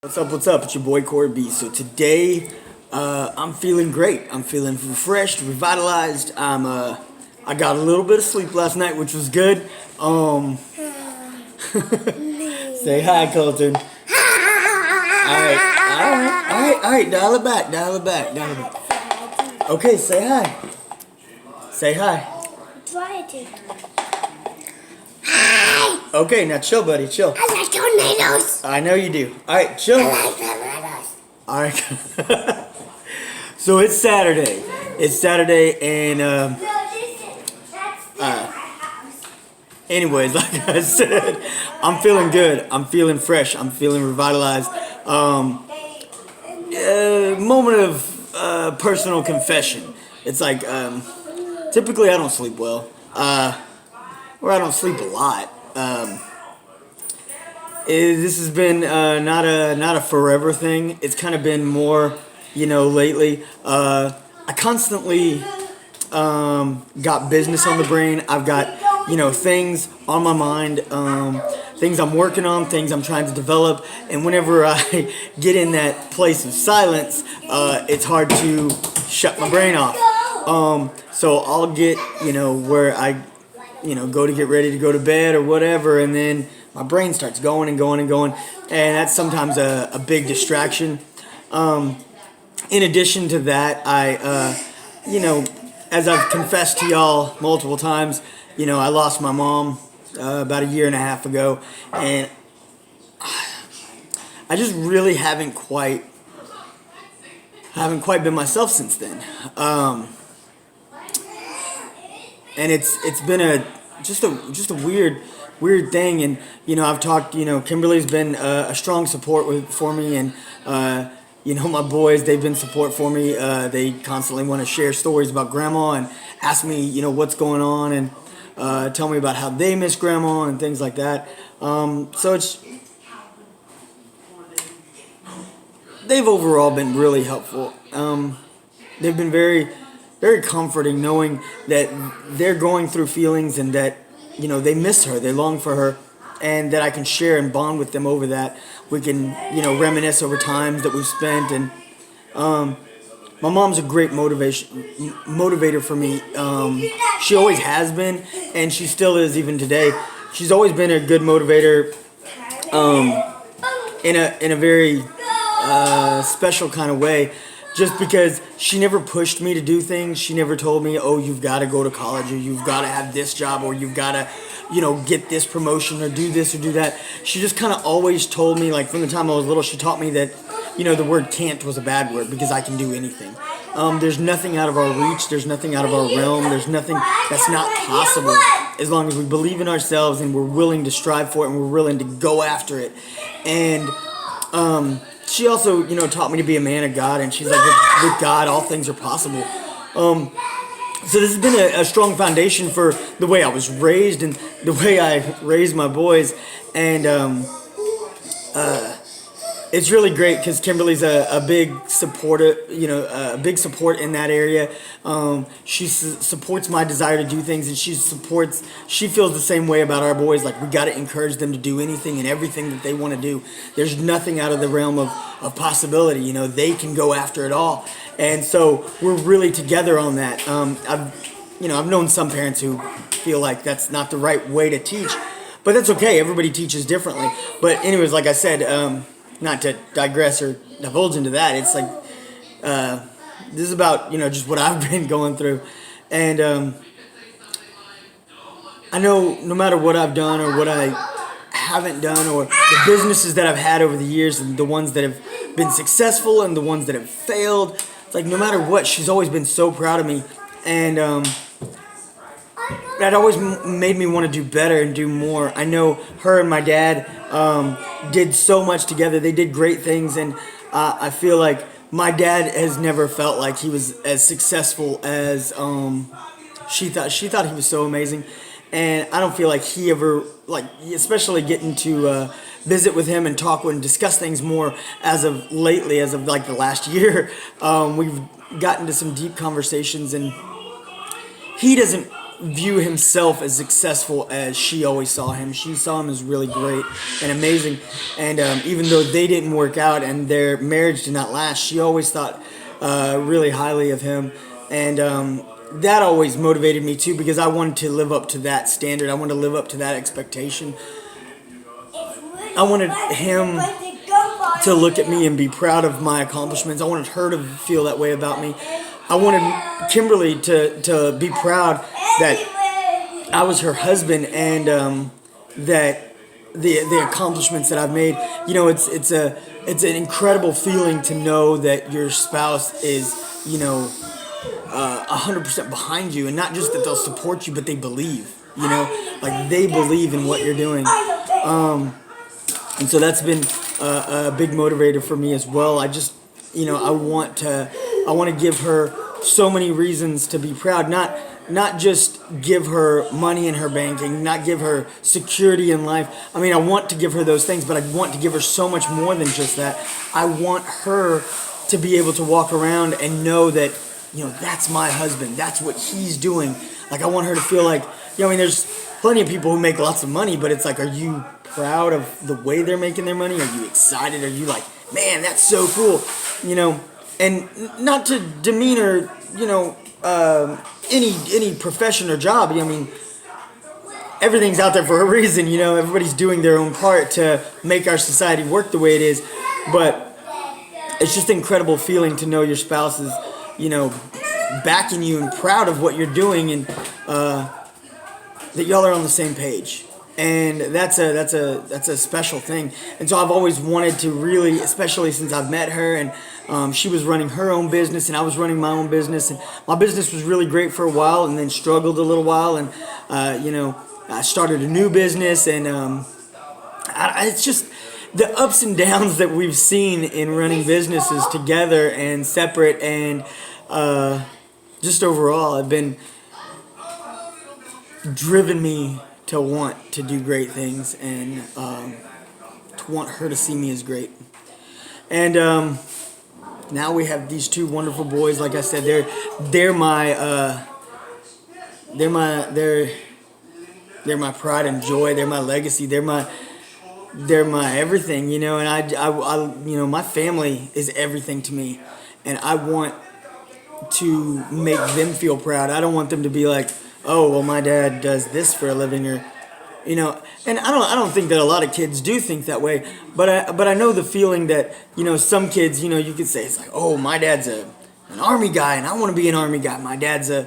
What's up? What's up? It's your boy Corey B. So today, I'm feeling great. I'm feeling refreshed, revitalized. I got a little bit of sleep last night, which was good. Say hi, Colton. All right. Dial it back. Okay, say hi. Say hi. Try to. Okay, now chill, buddy. Chill. I like tornadoes. I know you do. All right, chill. I like tornadoes. All right. So it's Saturday. And anyways, like I said, I'm feeling good. I'm feeling fresh. I'm feeling revitalized. Moment of personal confession. It's like typically I don't sleep well, or I don't sleep a lot. This has been not a forever thing. It's kind of been more, lately. I constantly got business on the brain. I've got, things on my mind, things I'm working on, things I'm trying to develop. And whenever I get in that place of silence, it's hard to shut my brain off. So I'll get, where I, go to get ready to go to bed or whatever, and then my brain starts going and going and going, and that's sometimes a big distraction. In addition to that, I, as I've confessed to y'all multiple times, I lost my mom about a year and a half ago, and I just really haven't quite been myself since then. And it's been just a weird thing. And I've talked, Kimberly's been a strong support for me, and my boys, they've been support for me. They constantly want to share stories about grandma and ask me what's going on, and tell me about how they miss grandma and things like that. So they've overall been really helpful. They've been very comforting, knowing that they're going through feelings, and that they miss her, they long for her, and that I can share and bond with them over that. We can reminisce over times that we've spent. And my mom's a great motivator for me. She always has been, and she still is even today. She's always been a good motivator, in a very special kind of way. Just because she never pushed me to do things. She never told me, oh, you've got to go to college, or you've got to have this job, or you've got to, get this promotion, or do this or do that. She just kind of always told me, like from the time I was little, she taught me that, the word can't was a bad word, because I can do anything. There's nothing out of our reach. There's nothing out of our realm. There's nothing that's not possible, as long as we believe in ourselves and we're willing to strive for it, and we're willing to go after it. And she also, taught me to be a man of God, and she's like, with God, all things are possible. So this has been a strong foundation for the way I was raised and the way I raised my boys. And it's really great because Kimberly's a big supporter, a big support in that area. She supports my desire to do things, and she feels the same way about our boys. Like, we got to encourage them to do anything and everything that they want to do. There's nothing out of the realm of possibility. They can go after it all. And so we're really together on that. I've known some parents who feel like that's not the right way to teach, but that's okay. Everybody teaches differently. But anyways, like I said, not to digress or divulge into that, it's like this is about just what I've been going through. And I know no matter what I've done or what I haven't done, or the businesses that I've had over the years, and the ones that have been successful and the ones that have failed, it's like no matter what, she's always been so proud of me. And that always made me want to do better and do more. I know her and my dad did so much together. They did great things, and I feel like my dad has never felt like he was as successful as she thought. She thought he was so amazing, and I don't feel like he ever, especially getting to visit with him and talk and discuss things more as of lately, as of like the last year. We've gotten to some deep conversations, and he doesn't view himself as successful as she always saw him. She saw him as really great and amazing. And even though they didn't work out and their marriage did not last, she always thought really highly of him. And that always motivated me too, because I wanted to live up to that standard. I wanted to live up to that expectation. I wanted him to look at me and be proud of my accomplishments. I wanted her to feel that way about me. I wanted Kimberly to be proud that I was her husband, and that the accomplishments that I've made. You know, it's an incredible feeling to know that your spouse is, 100% behind you, and not just that they'll support you, but they believe. Like they believe in what you're doing. And so that's been a big motivator for me as well. I just, I want to give her so many reasons to be proud. Not just give her money in her banking, not give her security in life. I mean, I want to give her those things, but I want to give her so much more than just that. I want her to be able to walk around and know that, that's my husband. That's what he's doing. Like, I want her to feel like, there's plenty of people who make lots of money, but it's like, are you proud of the way they're making their money? Are you excited? Are you like, man, that's so cool? And not to demean or, any profession or job. I mean, everything's out there for a reason. Everybody's doing their own part to make our society work the way it is. But it's just an incredible feeling to know your spouse is, backing you and proud of what you're doing, and that y'all are on the same page. And that's a special thing. And so I've always wanted to really, especially since I've met her, and she was running her own business and I was running my own business, and my business was really great for a while and then struggled a little while, and I started a new business, and it's just the ups and downs that we've seen in running businesses together and separate, and just overall have been driven me to want to do great things, and to want her to see me as great. And now we have these two wonderful boys. Like I said, they're my pride and joy. They're my legacy. They're my everything. And I my family is everything to me, and I want to make them feel proud. I don't want them to be like, oh, well, my dad does this for a living, or, and I don't think that a lot of kids do think that way, but I know the feeling that, some kids, you could say, it's like, oh, my dad's an army guy, and I want to be an army guy. My dad's a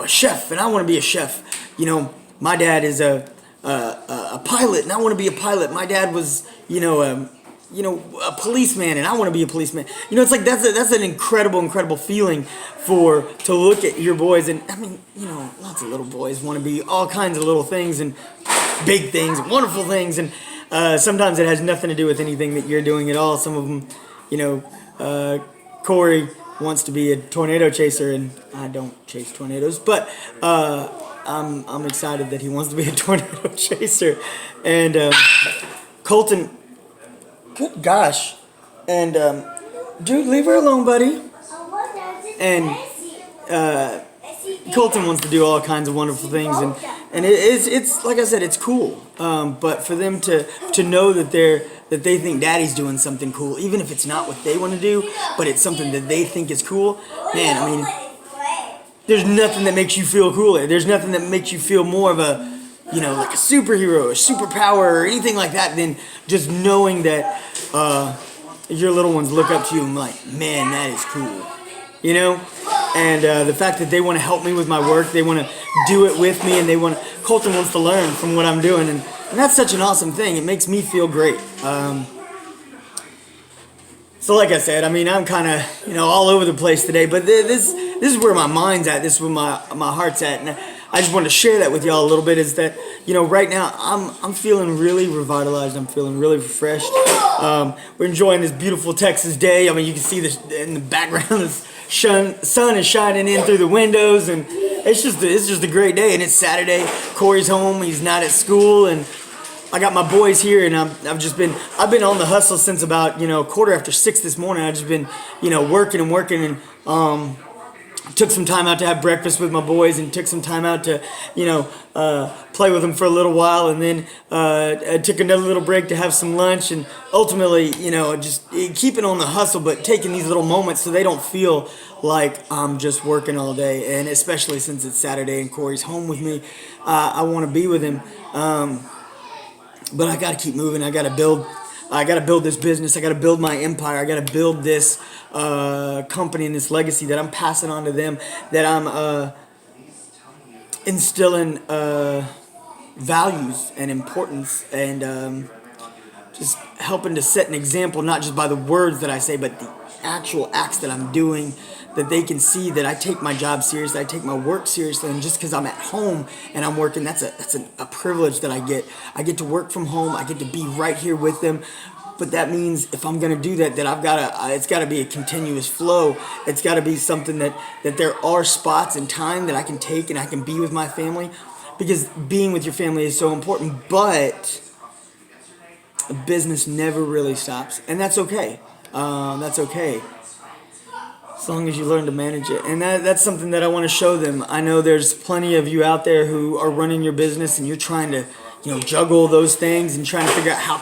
chef, and I want to be a chef. My dad is a pilot, and I want to be a pilot. My dad was, a policeman, and I want to be a policeman. It's like that's an incredible feeling to look at your boys, and I mean, lots of little boys want to be all kinds of little things and big things, and wonderful things, and sometimes it has nothing to do with anything that you're doing at all. Some of them, Corey wants to be a tornado chaser, and I don't chase tornadoes, but I'm excited that he wants to be a tornado chaser, and Colton. Good gosh. And, dude, leave her alone, buddy. And, Colton wants to do all kinds of wonderful things, and it's like I said, it's cool. But for them to know that they think daddy's doing something cool, even if it's not what they want to do, but it's something that they think is cool, man, I mean, there's nothing that makes you feel cooler. There's nothing that makes you feel more of a, like a superhero or superpower or anything like that, than just knowing that your little ones look up to you and like, man, that is cool. And the fact that they want to help me with my work, they want to do it with me, and Colton wants to learn from what I'm doing, and that's such an awesome thing. It makes me feel great. So like I said, I mean, I'm kind of, all over the place today, but this is where my mind's at. This is where my heart's at, and I just wanted to share that with y'all a little bit. Is that right now I'm feeling really revitalized. I'm feeling really refreshed. We're enjoying this beautiful Texas day. I mean, you can see this in the background. The sun is shining in through the windows, and it's just a great day. And it's Saturday. Corey's home. He's not at school, and I got my boys here, and I've been on the hustle since about 6:15 this morning. I've just been working, and took some time out to have breakfast with my boys and took some time out to, play with them for a little while, and then I took another little break to have some lunch, and ultimately, just keeping on the hustle, but taking these little moments so they don't feel like I'm just working all day. And especially since it's Saturday and Corey's home with me, I want to be with him. But I got to keep moving. I got to build. I got to build this business. I got to build my empire. I got to build this company and this legacy that I'm passing on to them. That I'm instilling values and importance, and just helping to set an example, not just by the words that I say, but the actual acts that I'm doing, that they can see that I take my job seriously, I take my work seriously, and just because I'm at home and I'm working, that's a privilege that I get. I get to work from home. I get to be right here with them. But that means if I'm gonna do that, it's gotta be a continuous flow. It's gotta be something that there are spots in time that I can take and I can be with my family, because being with your family is so important. But business never really stops, and that's okay. That's okay, as long as you learn to manage it. And that's something that I want to show them. I know there's plenty of you out there who are running your business and you're trying to, juggle those things and trying to figure out how